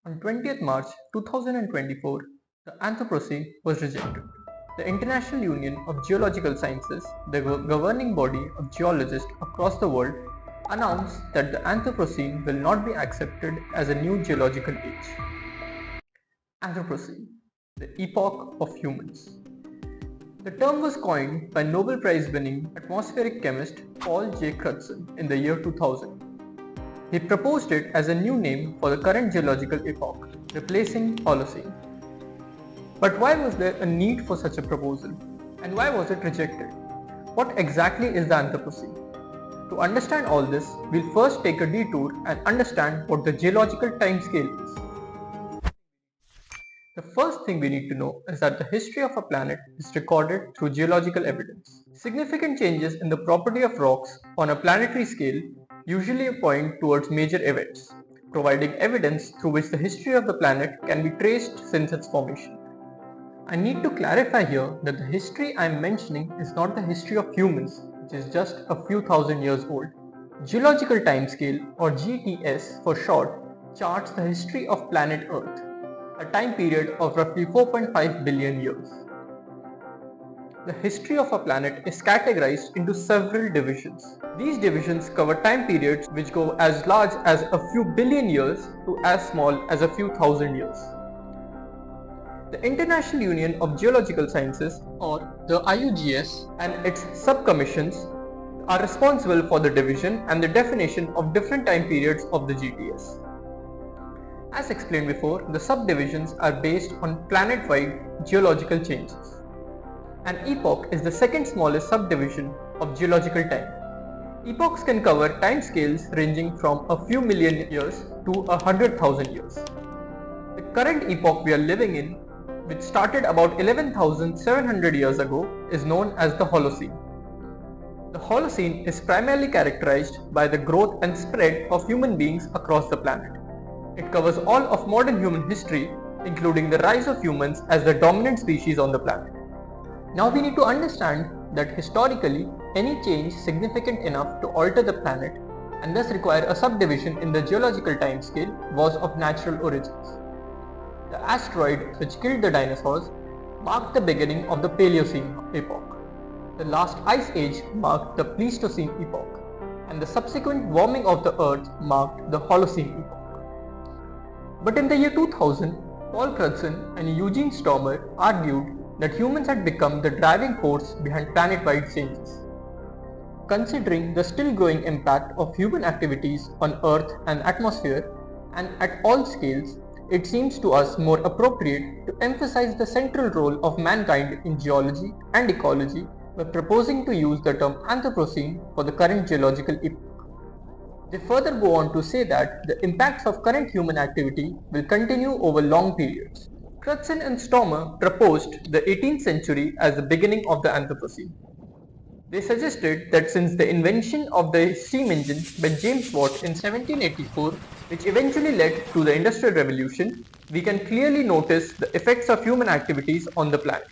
On 20th March 2024, the Anthropocene was rejected. The International Union of Geological Sciences, the governing body of geologists across the world, announced that the Anthropocene will not be accepted as a new geological age. Anthropocene, the epoch of humans. The term was coined by Nobel Prize winning atmospheric chemist Paul J. Crutzen in the year 2000. He proposed it as a new name for the current geological epoch, replacing Holocene. But why was there a need for such a proposal? And why was it rejected? What exactly is the Anthropocene? To understand all this, we'll first take a detour and understand what the geological timescale is. The first thing we need to know is that the history of a planet is recorded through geological evidence. Significant changes in the property of rocks on a planetary scale usually point towards major events, providing evidence through which the history of the planet can be traced since its formation. I need to clarify here that the history I am mentioning is not the history of humans, which is just a few thousand years old. Geological timescale, or GTS for short, charts the history of planet Earth, a time period of roughly 4.5 billion years. The history of a planet is categorized into several divisions. These divisions cover time periods which go as large as a few billion years to as small as a few thousand years. The International Union of Geological Sciences, or the IUGS, and its subcommissions are responsible for the division and the definition of different time periods of the GTS. As explained before, the subdivisions are based on planet-wide geological changes. An epoch is the second smallest subdivision of geological time. Epochs can cover time scales ranging from a few million years to 100,000 years. The current epoch we are living in, which started about 11,700 years ago, is known as the Holocene. The Holocene is primarily characterized by the growth and spread of human beings across the planet. It covers all of modern human history, including the rise of humans as the dominant species on the planet. Now we need to understand that historically, any change significant enough to alter the planet and thus require a subdivision in the geological timescale was of natural origins. The asteroid which killed the dinosaurs marked the beginning of the Paleocene epoch. The last ice age marked the Pleistocene epoch, and the subsequent warming of the earth marked the Holocene epoch. But in the year 2000, Paul Crutzen and Eugene Stoermer argued that humans had become the driving force behind planet-wide changes. Considering the still growing impact of human activities on Earth and atmosphere, and at all scales, it seems to us more appropriate to emphasize the central role of mankind in geology and ecology by proposing to use the term Anthropocene for the current geological epoch. They further go on to say that the impacts of current human activity will continue over long periods. Crutzen and Stoermer proposed the 18th century as the beginning of the Anthropocene. They suggested that since the invention of the steam engine by James Watt in 1784, which eventually led to the Industrial Revolution, we can clearly notice the effects of human activities on the planet.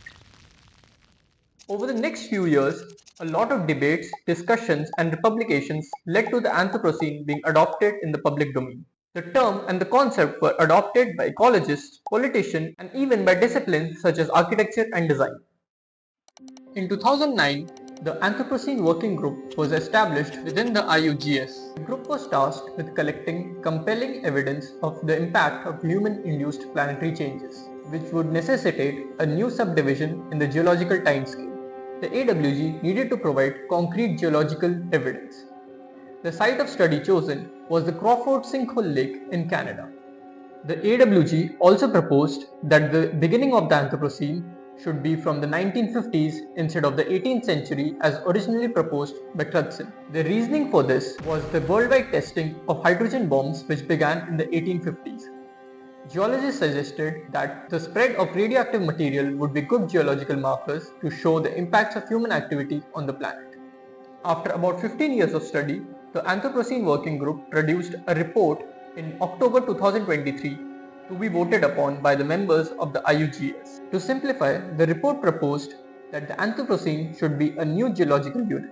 Over the next few years, a lot of debates, discussions and publications led to the Anthropocene being adopted in the public domain. The term and the concept were adopted by ecologists, politicians, and even by disciplines such as architecture and design. In 2009, the Anthropocene Working Group was established within the IUGS. The group was tasked with collecting compelling evidence of the impact of human-induced planetary changes, which would necessitate a new subdivision in the geological timescale. The AWG needed to provide concrete geological evidence. The site of study chosen was the Crawford Sinkhole Lake in Canada. The AWG also proposed that the beginning of the Anthropocene should be from the 1950s instead of the 18th century as originally proposed by Crutzen. The reasoning for this was the worldwide testing of hydrogen bombs which began in the 1850s. Geologists suggested that the spread of radioactive material would be good geological markers to show the impacts of human activity on the planet. After about 15 years of study, the Anthropocene Working Group produced a report in October 2023 to be voted upon by the members of the IUGS. To simplify, the report proposed that the Anthropocene should be a new geological unit,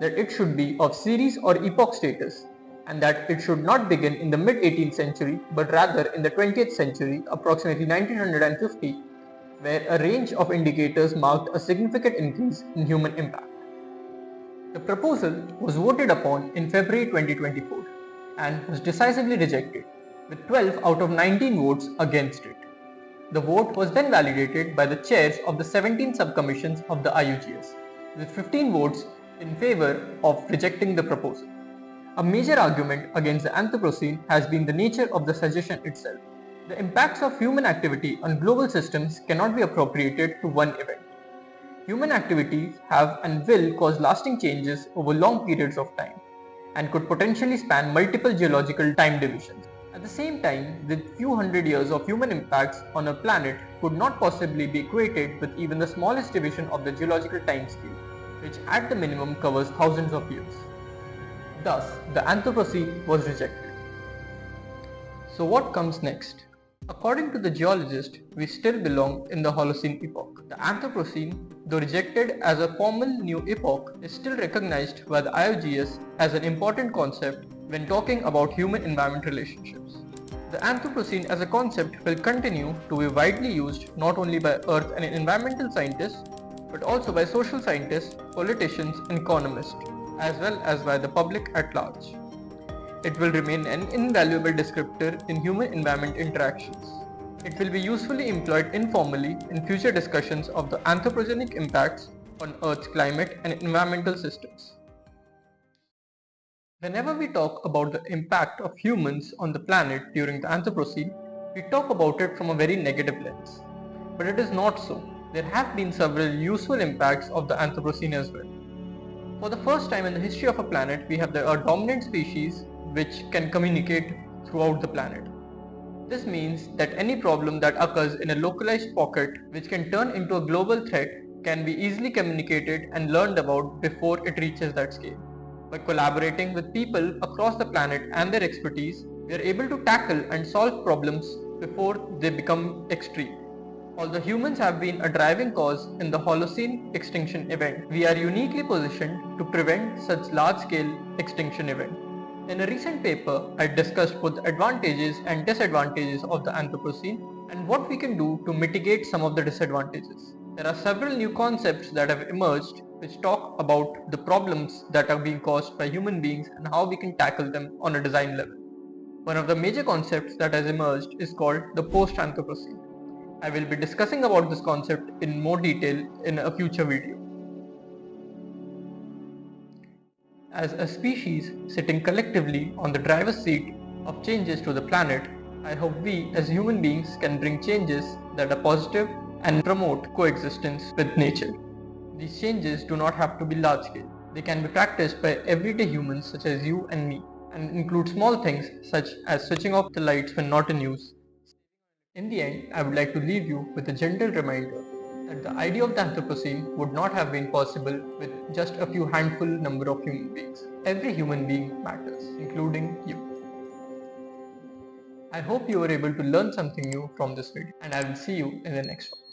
that it should be of series or epoch status, and that it should not begin in the mid-18th century but rather in the 20th century, approximately 1950, where a range of indicators marked a significant increase in human impact. The proposal was voted upon in February 2024 and was decisively rejected, with 12 out of 19 votes against it. The vote was then validated by the chairs of the 17 subcommissions of the IUGS, with 15 votes in favor of rejecting the proposal. A major argument against the Anthropocene has been the nature of the suggestion itself. The impacts of human activity on global systems cannot be appropriated to one event. Human activities have and will cause lasting changes over long periods of time and could potentially span multiple geological time divisions. At the same time, the few hundred years of human impacts on a planet could not possibly be equated with even the smallest division of the geological timescale, which at the minimum covers thousands of years. Thus, the Anthropocene was rejected. So what comes next? According to the geologists, we still belong in the Holocene epoch. The Anthropocene, though rejected as a formal new epoch, is still recognized by the IUGS as an important concept when talking about human-environment relationships. The Anthropocene as a concept will continue to be widely used not only by earth and environmental scientists, but also by social scientists, politicians, and economists, as well as by the public at large. It will remain an invaluable descriptor in human-environment interactions. It will be usefully employed informally in future discussions of the anthropogenic impacts on Earth's climate and environmental systems. Whenever we talk about the impact of humans on the planet during the Anthropocene, we talk about it from a very negative lens. But it is not so. There have been several useful impacts of the Anthropocene as well. For the first time in the history of a planet, we have a dominant species which can communicate throughout the planet. This means that any problem that occurs in a localized pocket which can turn into a global threat can be easily communicated and learned about before it reaches that scale. By collaborating with people across the planet and their expertise, we are able to tackle and solve problems before they become extreme. Although humans have been a driving cause in the Holocene extinction event, we are uniquely positioned to prevent such large-scale extinction events. In a recent paper, I discussed both the advantages and disadvantages of the Anthropocene and what we can do to mitigate some of the disadvantages. There are several new concepts that have emerged which talk about the problems that are being caused by human beings and how we can tackle them on a design level. One of the major concepts that has emerged is called the post-Anthropocene. I will be discussing about this concept in more detail in a future video. As a species sitting collectively on the driver's seat of changes to the planet, I hope we as human beings can bring changes that are positive and promote coexistence with nature. These changes do not have to be large scale. They can be practiced by everyday humans such as you and me, and include small things such as switching off the lights when not in use. In the end, I would like to leave you with a gentle reminder that the idea of the Anthropocene would not have been possible with just a few handful number of human beings. Every human being matters, including you. I hope you were able to learn something new from this video, and I will see you in the next one.